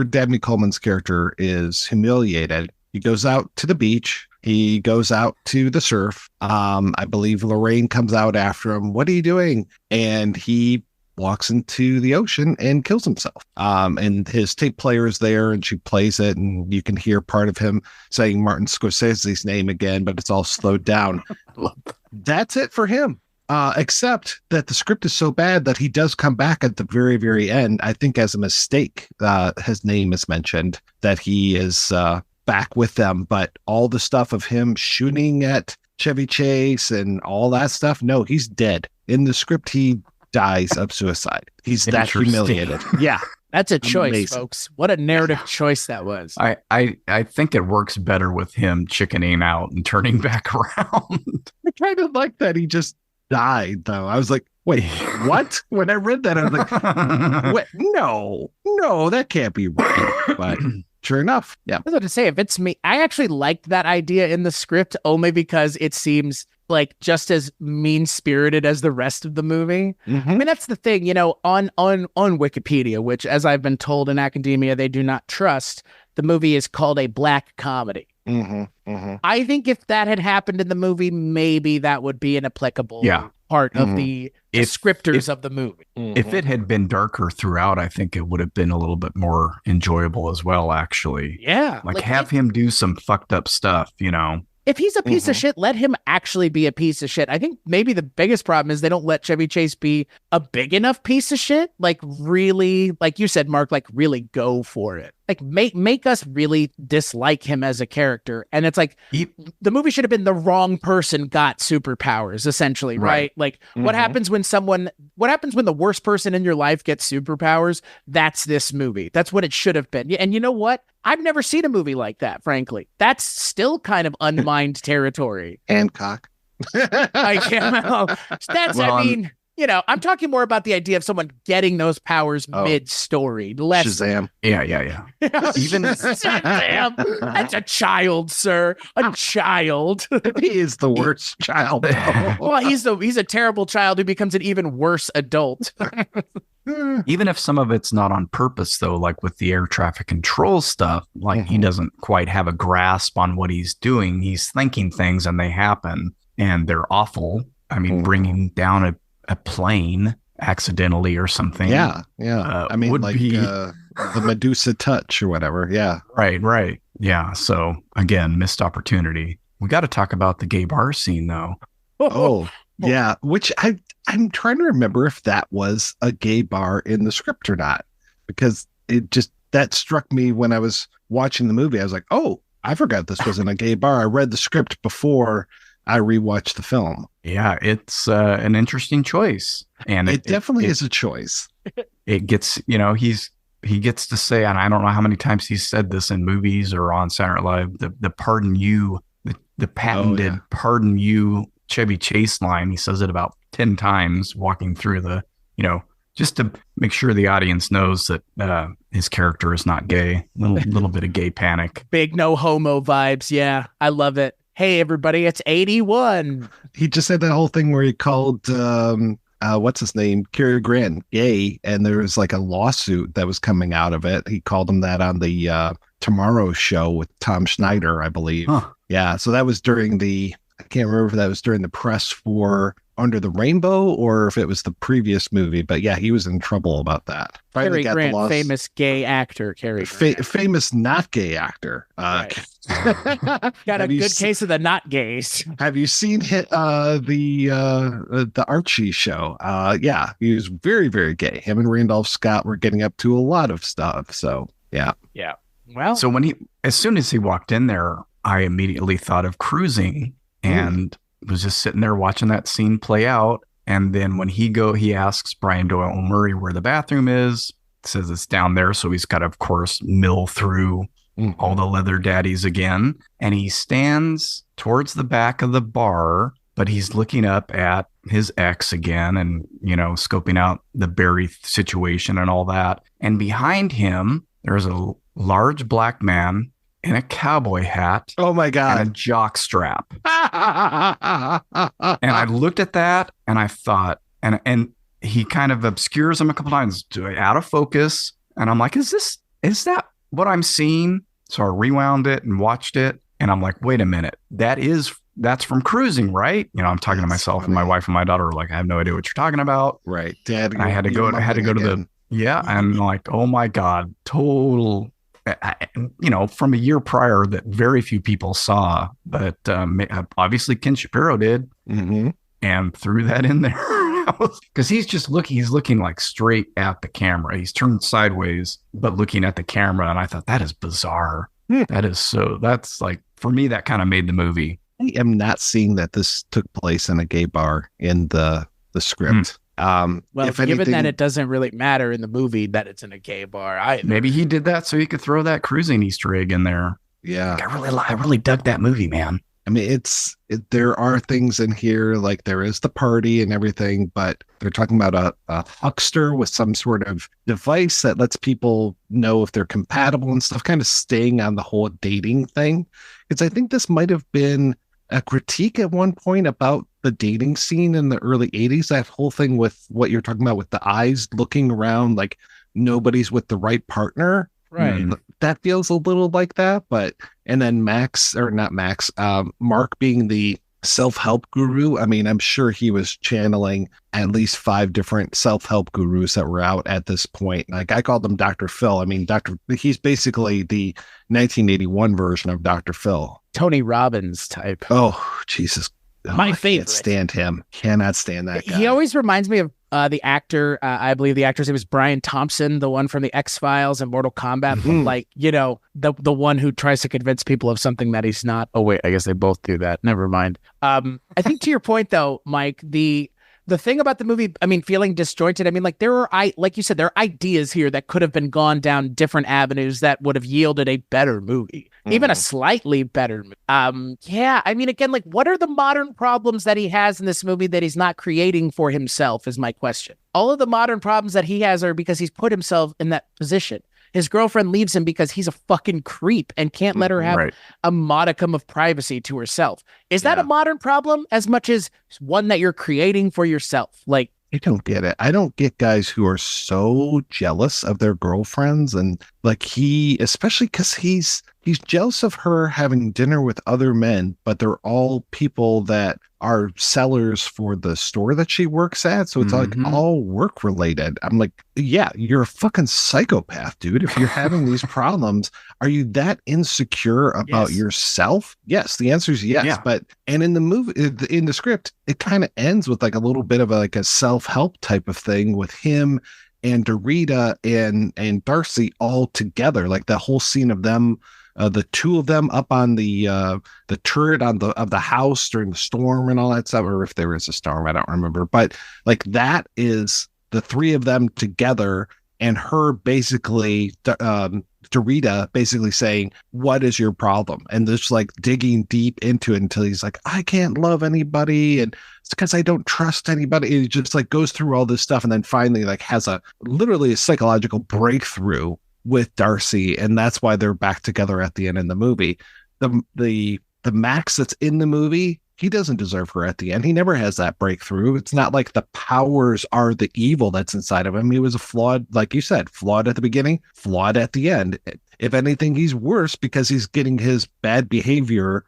Dabney Coleman's character is humiliated, he goes out to the beach. He goes out to the surf. I believe Lorraine comes out after him. What are you doing? And he walks into the ocean and kills himself. And his tape player is there and she plays it. And you can hear part of him saying Martin Scorsese's name again, but it's all slowed down. That's it for him. Except that the script is so bad that he does come back at the very, very end. I think as a mistake, his name is mentioned, that he is back with them. But all the stuff of him shooting at Chevy Chase and all that stuff, no, he's dead. In the script, he dies of suicide. He's that humiliated. Yeah. That's a choice, Amazing. Folks. What a narrative choice that was. I think it works better with him chickening out and turning back around. I kind of like that he just died, though. I was like, wait, what? When I read that, I was like, wait, no, that can't be right. But sure enough, yeah. I was about to say, if it's me, I actually liked that idea in the script only because it seems like just as mean-spirited as the rest of the movie. I mean, that's the thing, on Wikipedia, which, as I've been told in academia, they do not trust, the movie is called a black comedy. I think if that had happened in the movie, maybe that would be an applicable part of the descriptors of the movie. If it had been darker throughout, I think it would have been a little bit more enjoyable as well, actually. Yeah. Like have him do some fucked up stuff, If he's a piece of shit, let him actually be a piece of shit. I think maybe the biggest problem is they don't let Chevy Chase be a big enough piece of shit. Like really, like you said, Mark, like really go for it. Like make us really dislike him as a character. And it's like the movie should have been the wrong person got superpowers, essentially, right? Like what happens when the worst person in your life gets superpowers? That's this movie. That's what it should have been. And you know what? I've never seen a movie like that, frankly. That's still kind of unmined territory. Hancock. I mean, I'm talking more about the idea of someone getting those powers mid-story. Less Shazam. Yeah. Even Shazam. That's a child, sir. A child. He is the worst child. Well, he's a terrible child who becomes an even worse adult. Even if some of it's not on purpose, though, like with the air traffic control stuff, like he doesn't quite have a grasp on what he's doing. He's thinking things and they happen and they're awful. I mean, bringing down a plane accidentally or something. Yeah. I mean, would like be the Medusa touch or whatever. Yeah. Right. Yeah. So again, missed opportunity. We got to talk about the gay bar scene, though. Oh, yeah. Which I'm trying to remember if that was a gay bar in the script or not, because that struck me when I was watching the movie. I was like, oh, I forgot this wasn't a gay bar. I read the script before I rewatched the film. Yeah, it's an interesting choice, and it definitely is a choice. It gets, he gets to say, and I don't know how many times he's said this in movies or on Saturday Night Live, the pardon you, the patented pardon you Chevy Chase line. He says it about 10 times walking through just to make sure the audience knows that his character is not gay. Little bit of gay panic. Big no homo vibes. Yeah, I love it. Hey, everybody, it's 81. He just said that whole thing where he called, what's his name? Cary Grant gay. And there was like a lawsuit that was coming out of it. He called him that on the Tomorrow Show with Tom Schneider, I believe. Huh. Yeah. So that was during I can't remember if that was during the press for Under the Rainbow or if it was the previous movie, but yeah, he was in trouble about that. Cary Grant, famous gay actor, Cary Grant. Famous not gay actor. Right. Got a good case of the not gays. Have you seen the Archie show? Yeah, he was very, very gay. Him and Randolph Scott were getting up to a lot of stuff. So yeah. Yeah. Well, so as soon as he walked in there, I immediately thought of Cruising and was just sitting there watching that scene play out. And then when he asks Brian Doyle Murray where the bathroom is, says it's down there. So he's got to, of course, mill through all the leather daddies again. And he stands towards the back of the bar, but he's looking up at his ex again and, scoping out the Barry situation and all that. And behind him, there's a large black man in a cowboy hat. Oh my God. And a jock strap. And I looked at that and I thought, and he kind of obscures him a couple times out of focus. And I'm like, is that what I'm seeing? So I rewound it and watched it. And I'm like, wait a minute. That's from Cruising, right? I'm talking to myself and my wife and my daughter are like, I have no idea what you're talking about. Right. Dad. And I had to go to and like, oh my God, total. From a year prior that very few people saw, but obviously Ken Shapiro did, and threw that in there because he's looking like straight at the camera. He's turned sideways, but looking at the camera, and I thought that is bizarre. That's like, for me, that kind of made the movie. I am not seeing that this took place in a gay bar in the script. Well, given that it doesn't really matter in the movie that it's in a gay bar, maybe he did that so he could throw that Cruising Easter egg in there. Yeah, I really dug that movie, man. I mean, there are things in here, like there is the party and everything, but they're talking about a huckster with some sort of device that lets people know if they're compatible and stuff, kind of staying on the whole dating thing. Because I think this might have been a critique at one point about the dating scene in the early 80s, that whole thing with what you're talking about with the eyes looking around like nobody's with the right partner. Right. That feels a little like that, and then Mark being the self-help guru. I mean, I'm sure he was channeling at least 5 different self-help gurus that were out at this point. Like I called him Dr. Phil. I mean, he's basically the 1981 version of Dr. Phil. Tony Robbins type. Oh, Jesus. My favorite. Can't stand him. Cannot stand that guy. He always reminds me of the actor. I believe the actor's name was Brian Thompson, the one from the X-Files and Mortal Kombat. Like, the one who tries to convince people of something that he's not. Oh, wait, I guess they both do that. Never mind. I think to your point, though, Mike, the thing about the movie, I mean, feeling disjointed, I mean, like like you said, there are ideas here that could have been gone down different avenues that would have yielded a better movie, even a slightly better movie. Yeah, I mean, again, like, what are the modern problems that he has in this movie that he's not creating for himself is my question. All of the modern problems that he has are because he's put himself in that position. His girlfriend leaves him because he's a fucking creep and can't let her have a modicum of privacy to herself. Is that a modern problem as much as one that you're creating for yourself? Like, I don't get it. I don't get guys who are so jealous of their girlfriends and Like especially because he's jealous of her having dinner with other men, but they're all people that are sellers for the store that she works at. So it's like all work related. I'm like, yeah, you're a fucking psychopath, dude. If you're having these problems, are you that insecure about yourself? Yes. The answer is yes. Yeah. But, and in the movie, in the script, it kind of ends with like a little bit of a self-help type of thing with him and Dorita and Darcy all together. Like the whole scene of them, the two of them up on the turret of the house during the storm and all that stuff, or if there is a storm, I don't remember. But like that is the three of them together, and her basically, Dorita basically saying, "What is your problem?" And just like digging deep into it until he's like, "I can't love anybody, and it's because I don't trust anybody." And he just like goes through all this stuff, and then finally like has literally a psychological breakthrough with Darcy, and that's why they're back together at the end in the movie. The Max that's in the movie, he doesn't deserve her at the end. He never has that breakthrough. It's not like the powers are the evil that's inside of him. He was a flawed, like you said, flawed at the beginning, flawed at the end. If anything, he's worse because he's getting his bad behavior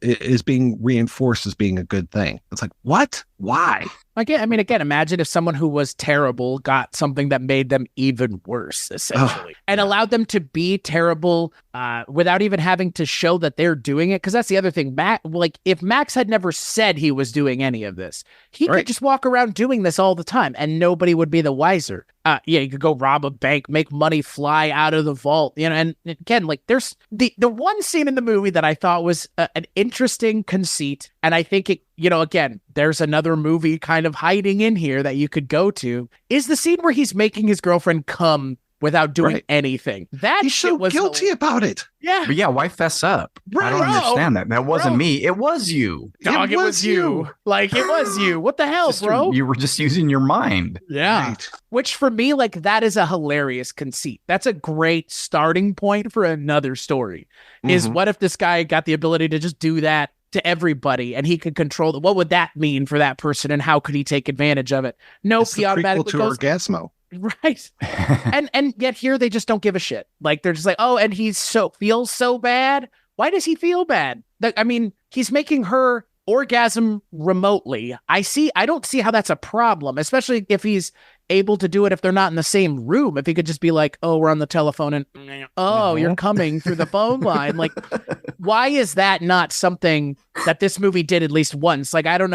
is being reinforced as being a good thing. It's like, what? Why? Again, imagine if someone who was terrible got something that made them even worse, essentially, and allowed them to be terrible without even having to show that they're doing it. Because that's the other thing. If Max had never said he was doing any of this, he could just walk around doing this all the time, and nobody would be the wiser. You could go rob a bank, make money fly out of the vault, and again, like there's the one scene in the movie that I thought was an interesting conceit, and I think it, again, there's another movie kind of hiding in here that you could go to, is the scene where he's making his girlfriend come without doing anything. That he's so guilty about it. Yeah. But yeah, why fess up? I don't understand that. That wasn't me. It was you. Dog, it was you. Like, it was you. What the hell, bro? You were just using your mind. Yeah. Right. Which for me, like, that is a hilarious conceit. That's a great starting point for another story. Is what if this guy got the ability to just do that to everybody, and he could control what would that mean for that person, and how could he take advantage of it? Nope, he automatically goes Orgasmo. Right. and yet here they just don't give a shit. Like, they're just like, oh, and he feels so bad. Why does he feel bad? He's making her orgasm remotely. I don't see how that's a problem, especially if he's able to do it if they're not in the same room. If he could just be like, oh, we're on the telephone and you're coming through the phone line. Like, why is that not something that this movie did at least once? Like, I don't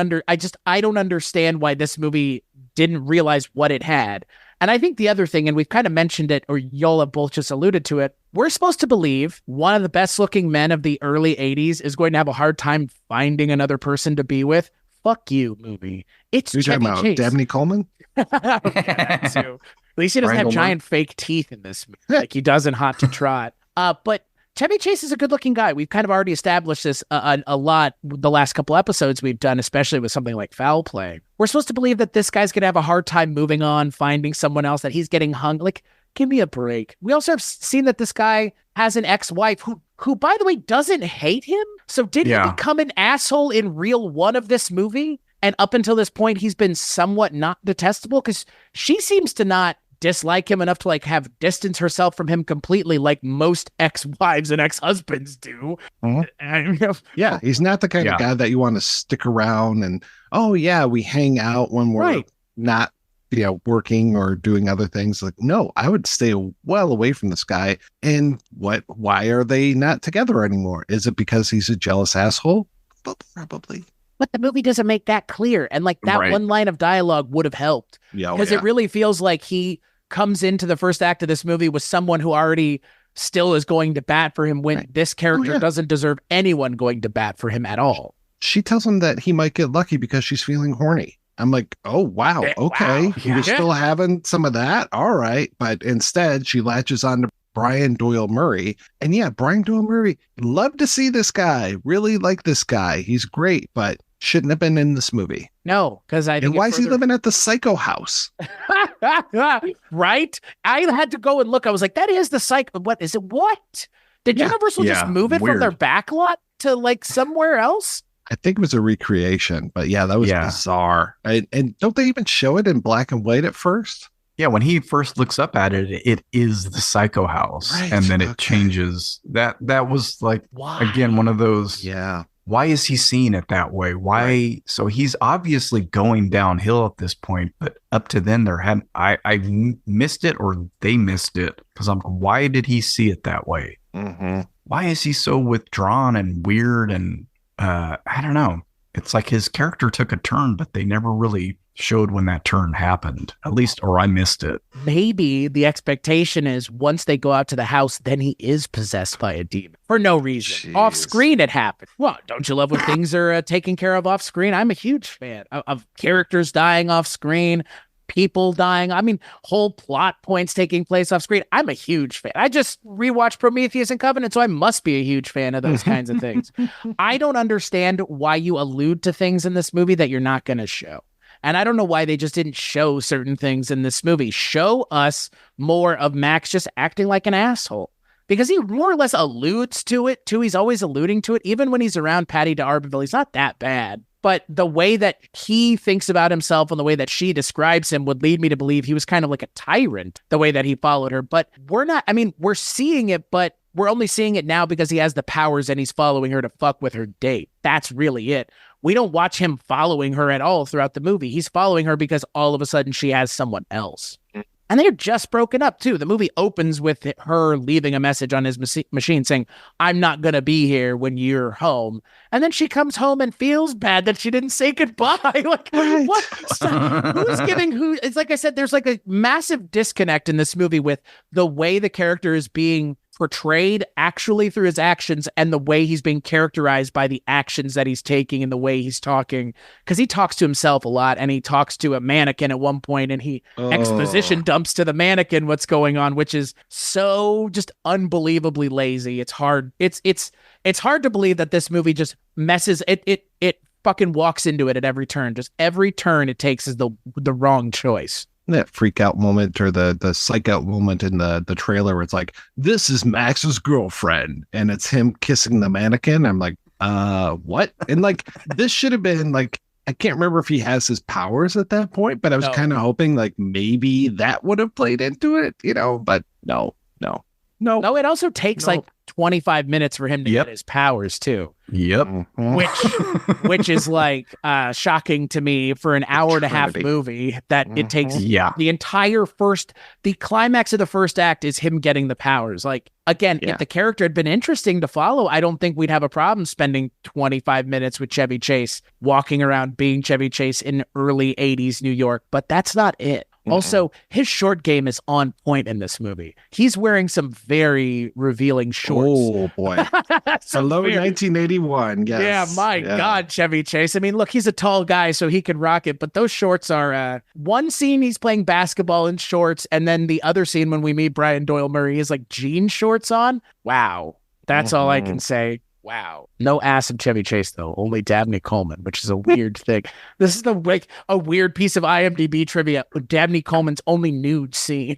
understand why this movie didn't realize what it had. And I think the other thing, and we've kind of mentioned it, or y'all have both just alluded to it, we're supposed to believe one of the best looking men of the early 80s is going to have a hard time finding another person to be with. Fuck you, movie. It's You're Chevy talking about Chase. Dabney Coleman? That too. At least he doesn't have giant fake teeth in this movie, like he does in Hot to Trot. But Chevy Chase is a good-looking guy. We've kind of already established this a lot the last couple episodes we've done, especially with something like Foul Play. We're supposed to believe that this guy's going to have a hard time moving on, finding someone else, that he's getting hung. Like, give me a break. We also have seen that this guy has an ex-wife who, by the way, doesn't hate him. So did he become an asshole in reel one of this movie? And up until this point, he's been somewhat not detestable, because she seems to not dislike him enough to like have distanced herself from him completely, like most ex-wives and ex-husbands do. Yeah, he's not the kind of guy that you want to stick around and, oh yeah, we hang out when we're not, working or doing other things. Like, no, I would stay well away from this guy. And why are they not together anymore? Is it because he's a jealous asshole? Probably. But the movie doesn't make that clear. And like that one line of dialogue would have helped. Yeah, because it really feels like he comes into the first act of this movie with someone who already still is going to bat for him, when this character doesn't deserve anyone going to bat for him at all. She tells him that he might get lucky because she's feeling horny. I'm like, oh, wow. Okay. Wow. You're still having some of that. All right. But instead she latches on to Brian Doyle Murray. And yeah, Brian Doyle Murray, love to see this guy, really like this guy. He's great, but shouldn't have been in this movie. No, because I think. And why is he living at the Psycho house? Right? I had to go and look. I was like, that is the Psycho. What is it? What? Did Universal just move it from their backlot to like somewhere else? I think it was a recreation, but yeah, that was bizarre. And don't they even show it in black and white at first? Yeah, when he first looks up at it, it is the Psycho House, Right, and then it okay. changes. That was like, Why? again, one of those. Yeah. Why is he seeing it that way? Why? Right. So he's obviously going downhill at this point, but up to then I missed it, or they missed it, because I'm. Why did he see it that way? Mm-hmm. Why is he so withdrawn and weird? And I don't know. It's like his character took a turn, but they never really showed when that turn happened, at least, or I missed it. Maybe the expectation is once they go out to the house, then he is possessed by a demon for no reason. Jeez. Off screen, it happened. Well, don't you love when things are taken care of off screen? I'm a huge fan of characters dying off screen, people dying. I mean, whole plot points taking place off screen. I'm a huge fan. I just rewatched Prometheus and Covenant, so I must be a huge fan of those kinds of things. I don't understand why you allude to things in this movie that you're not going to show. And I don't know why they just didn't show certain things in this movie. Show us more of Max just acting like an asshole. Because he more or less alludes to it, too. He's always alluding to it. Even when he's around Patti D'Arbanville, he's not that bad. But the way that he thinks about himself and the way that she describes him would lead me to believe he was kind of like a tyrant, the way that he followed her. But we're seeing it, but we're only seeing it now because he has the powers and he's following her to fuck with her date. That's really it. We don't watch him following her at all throughout the movie. He's following her because all of a sudden she has someone else. And they're just broken up, too. The movie opens with her leaving a message on his machine saying, I'm not going to be here when you're home. And then she comes home and feels bad that she didn't say goodbye. Like, what? Who's giving who? It's like I said, there's like a massive disconnect in this movie with the way the character is being portrayed actually through his actions and the way he's being characterized by the actions that he's taking and the way he's talking. Because he talks to himself a lot, and he talks to a mannequin at one point, and he exposition dumps to the mannequin what's going on, which is so just unbelievably lazy. It's hard. It's hard to believe that this movie just messes it fucking walks into it at every turn. Just every turn it takes is the wrong choice. That freak out moment, or the psych out moment in the trailer where it's like, this is Max's girlfriend, and it's him kissing the mannequin. I'm like, what? And like, this should have been like, I can't remember if he has his powers at that point, but I was kind of hoping like maybe that would have played into it, but no. It also takes like 25 minutes for him to get his powers too. Yep. Which is like shocking to me for an hour and a half movie that it takes. The entire the climax of the first act is him getting the powers. Like, again, if the character had been interesting to follow, I don't think we'd have a problem spending 25 minutes with Chevy Chase walking around being Chevy Chase in early 80s New York, but that's not it. Also, his short game is on point in this movie. He's wearing some very revealing shorts. Oh, boy. Hello, 1981. Yes. Yeah, my God, Chevy Chase. I mean, look, he's a tall guy, so he can rock it. But those shorts are one scene he's playing basketball in shorts. And then the other scene when we meet Brian Doyle Murray is like jean shorts on. Wow. That's all I can say. Wow. No ass of Chevy Chase, though. Only Dabney Coleman, which is a weird thing. This is a weird piece of IMDb trivia. Dabney Coleman's only nude scene.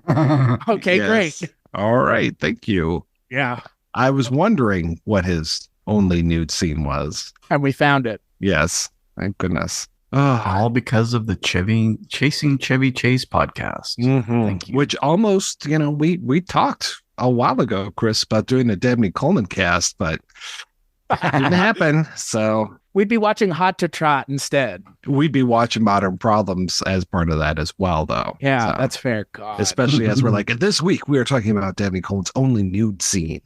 Okay, great. All right. Thank you. Yeah. I was wondering what his only nude scene was. And we found it. Yes. Thank goodness. All because of the Chasing Chevy Chase podcast. Thank you. Which almost, we talked a while ago, Chris, about doing a Dabney Coleman cast, but it didn't happen. So we'd be watching Hot to Trot instead. We'd be watching Modern Problems as part of that as well, though. Yeah, that's fair. God. Especially as we're like, this week we are talking about Dabney Coleman's only nude scene.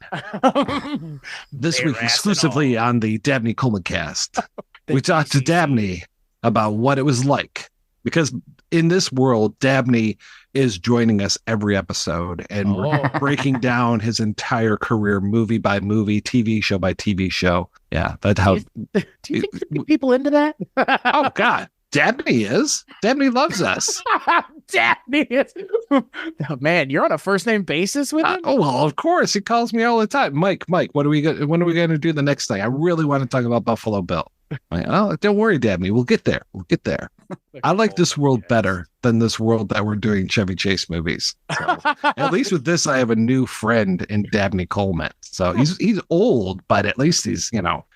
This week exclusively on the Dabney Coleman cast. We talked to Dabney about what it was like, because in this world, Dabney is joining us every episode, and we're breaking down his entire career, movie by movie, TV show by TV show. Yeah, that's how. Do you think there'd be people into that? Oh God, Dabney is. Dabney loves us. Dabney is. Oh, man, you're on a first name basis with him. Oh well, of course, he calls me all the time. Mike, when are we going to do the next thing? I really want to talk about Buffalo Bill. Oh, don't worry, Dabney. We'll get there. I like this world better than this world that we're doing Chevy Chase movies. So, at least with this, I have a new friend in Dabney Coleman. So he's old, but at least he's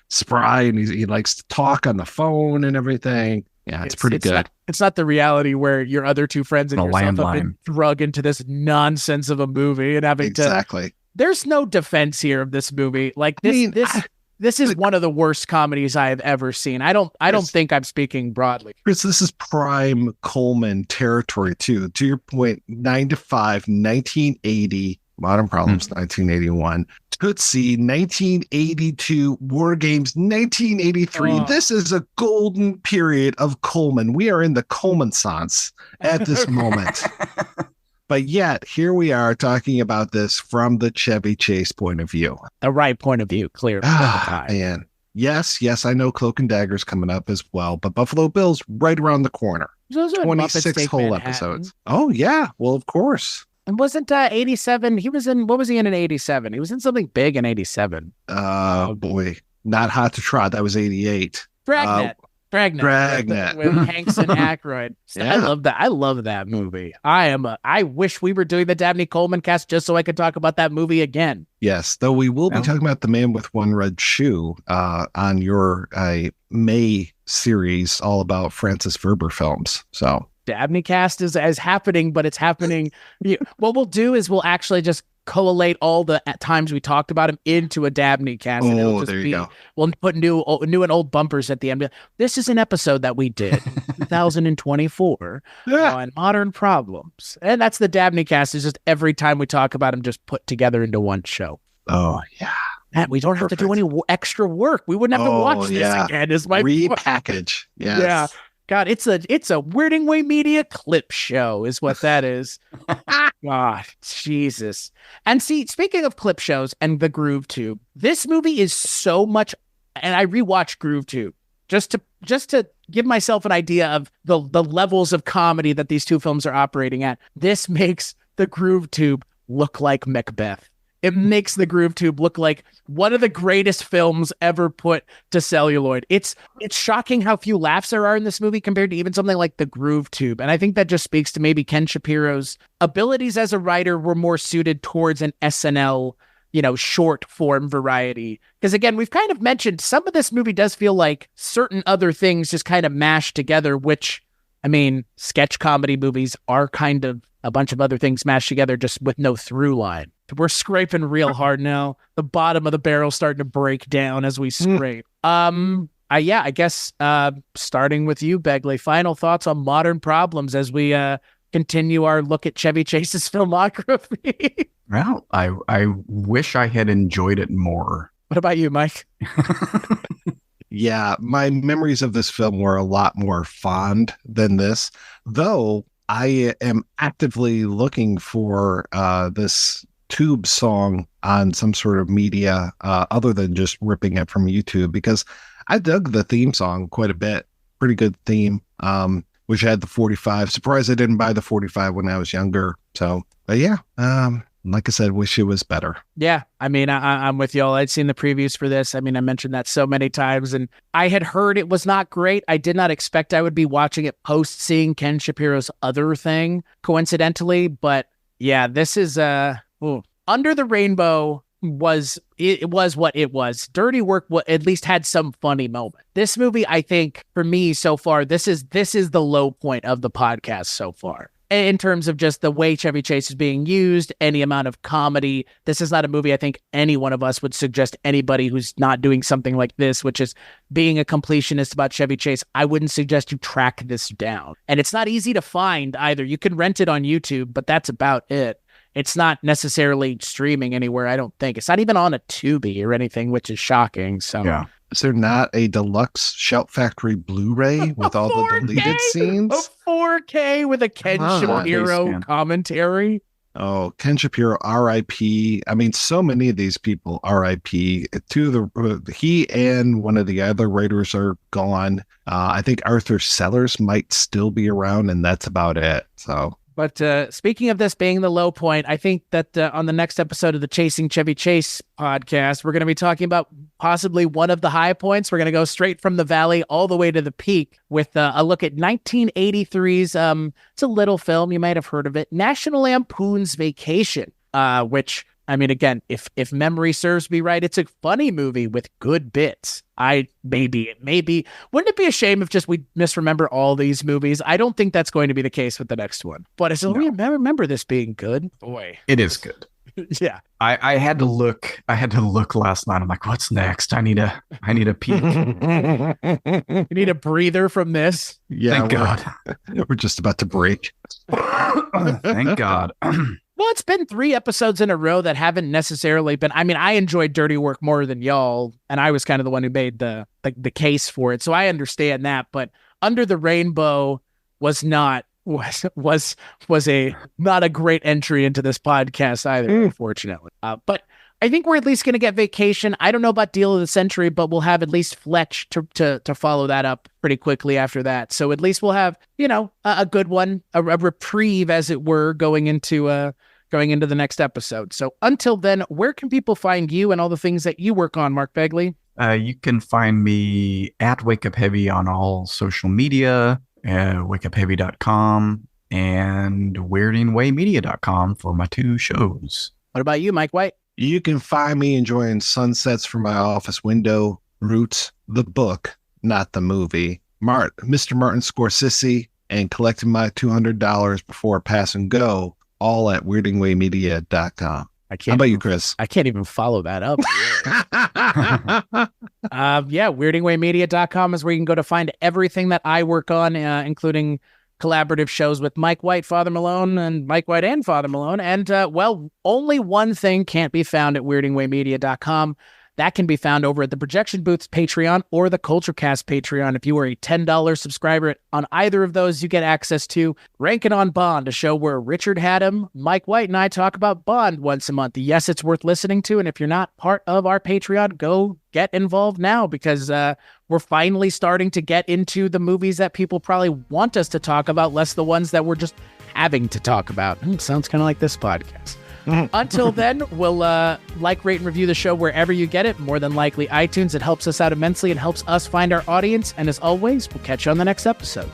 spry, and he likes to talk on the phone and everything. Yeah, it's pretty good. It's not the reality where your other two friends and A yourself have been landline. drug into this nonsense of a movie and having Exactly. There's no defense here of this movie. Like this is one of the worst comedies I have ever seen. I don't think I'm speaking broadly. Chris, this is prime Coleman territory too. To your point, 9 to 5, 1980, Modern Problems, 1981, Tootsie, 1982, War Games, 1983. Oh. This is a golden period of Coleman. We are in the Coleman-sance at this moment. But yet, here we are talking about this from the Chevy Chase point of view. The right point of view, clearly. Man. Yes, I know Cloak and Dagger's coming up as well, but Buffalo Bill's right around the corner. 26 whole episodes. Oh, yeah. Well, of course. And wasn't 87? What was he in 87? He was in something big in 87. Boy. Not Hot to Trot. That was 88. Dragnet. With Hanks and Aykroyd. Yeah. I love that movie. I wish we were doing the Dabney Coleman cast just so I could talk about that movie again. Yes, though we will be talking about The Man with One Red Shoe on your May series all about Francis Verber films. So Dabney cast is happening, but it's happening. What we'll do is we'll actually just collate all the times we talked about him into a Dabney cast. Oh, there you go. We'll put new and old bumpers at the end. This is an episode that we did 2024 on Modern Problems. And that's the Dabney cast. Is just every time we talk about him, just put together into one show. Oh, yeah. Matt, we don't have to do any extra work. We wouldn't have to watch this again. Is my repackage. Yes. Yeah. God, it's a Weirding Way Media clip show is what that is. God, Jesus. And see, speaking of clip shows and the Groove Tube, this movie is so much, and I rewatched Groove Tube just to give myself an idea of the levels of comedy that these two films are operating at. This makes the Groove Tube look like Macbeth. It makes the Groove Tube look like one of the greatest films ever put to celluloid. It's shocking how few laughs there are in this movie compared to even something like the Groove Tube. And I think that just speaks to maybe Ken Shapiro's abilities as a writer were more suited towards an SNL, short form variety. Because again, we've kind of mentioned some of this movie does feel like certain other things just kind of mashed together, which, I mean, sketch comedy movies are kind of a bunch of other things mashed together just with no through line. We're scraping real hard now. The bottom of the barrel's starting to break down as we scrape. I guess starting with you, Begley, final thoughts on Modern Problems as we continue our look at Chevy Chase's filmography. Well, I wish I had enjoyed it more. What about you, Mike? Yeah, my memories of this film were a lot more fond than this, though I am actively looking for this Tube song on some sort of media other than just ripping it from YouTube, because I dug the theme song quite a bit. Pretty good theme. Wish I had the 45. Surprised I didn't buy the 45 when I was younger. So, but yeah, like I said, wish it was better. Yeah, I mean, I'm with y'all. I'd seen the previews for this. I mean, I mentioned that so many times, and I had heard it was not great. I did not expect I would be watching it post seeing Ken Shapiro's other thing, coincidentally. But yeah, this is Under the Rainbow was what it was. Dirty Work at least had some funny moment. This movie, I think, for me so far, this is the low point of the podcast so far. In terms of just the way Chevy Chase is being used, any amount of comedy. This is not a movie I think any one of us would suggest anybody who's not doing something like this, which is being a completionist about Chevy Chase. I wouldn't suggest you track this down. And it's not easy to find either. You can rent it on YouTube, but that's about it. It's not necessarily streaming anywhere, I don't think. It's not even on a Tubi or anything, which is shocking. So yeah. Is there not a deluxe Shout Factory Blu-ray with all the deleted scenes? A 4K with a Ken Shapiro commentary. Oh, Ken Shapiro, R.I.P. I mean, so many of these people, R.I.P. He and one of the other writers are gone. I think Arthur Sellers might still be around, and that's about it. So. But speaking of this being the low point, I think that on the next episode of the Chasing Chevy Chase podcast, we're going to be talking about possibly one of the high points. We're going to go straight from the valley all the way to the peak with a look at 1983's, it's a little film, you might have heard of it, National Lampoon's Vacation, which, I mean, again, if memory serves me right, it's a funny movie with good bits. Maybe wouldn't it be a shame if just we misremember all these movies? I don't think that's going to be the case with the next one. But I still remember this being good. Boy, it is good. Yeah. I had to look last night. I'm like, what's next? I need a peek. You need a breather from this. Yeah. Thank God. We're just about to break. Thank God. Well, it's been 3 episodes in a row that haven't necessarily been. I mean, I enjoyed Dirty Work more than y'all, and I was kind of the one who made the case for it, so I understand that. But Under the Rainbow was not a great entry into this podcast either, unfortunately. But I think we're at least going to get Vacation. I don't know about Deal of the Century, but we'll have at least Fletch to follow that up pretty quickly after that. So at least we'll have, a good one, a reprieve, as it were, going into the next episode. So until then, where can people find you and all the things that you work on, Mark Begley? You can find me at Wake Up Heavy on all social media, wakeupheavy.com and weirdingwaymedia.com for my 2 shows. What about you, Mike White? You can find me enjoying sunsets from my office window, Roots, the book, not the movie, Mr. Martin Scorsese, and collecting my $200 before pass and go, all at weirdingwaymedia.com. How about you, Chris? I can't even follow that up. weirdingwaymedia.com is where you can go to find everything that I work on, including collaborative shows with Mike White, Father Malone, and Mike White and Father Malone. And, only one thing can't be found at weirdingwaymedia.com. That can be found over at the Projection Booth's Patreon or the Kulturecast Patreon. If you are a $10 subscriber on either of those, you get access to Rankin' on Bond, a show where Richard Haddam, Mike White, and I talk about Bond once a month. Yes, it's worth listening to. And if you're not part of our Patreon, go get involved now, because we're finally starting to get into the movies that people probably want us to talk about, less the ones that we're just having to talk about. Sounds kind of like this podcast. Until then, we'll rate, and review the show wherever you get it. More than likely iTunes. It helps us out immensely and helps us find our audience. And as always, we'll catch you on the next episode.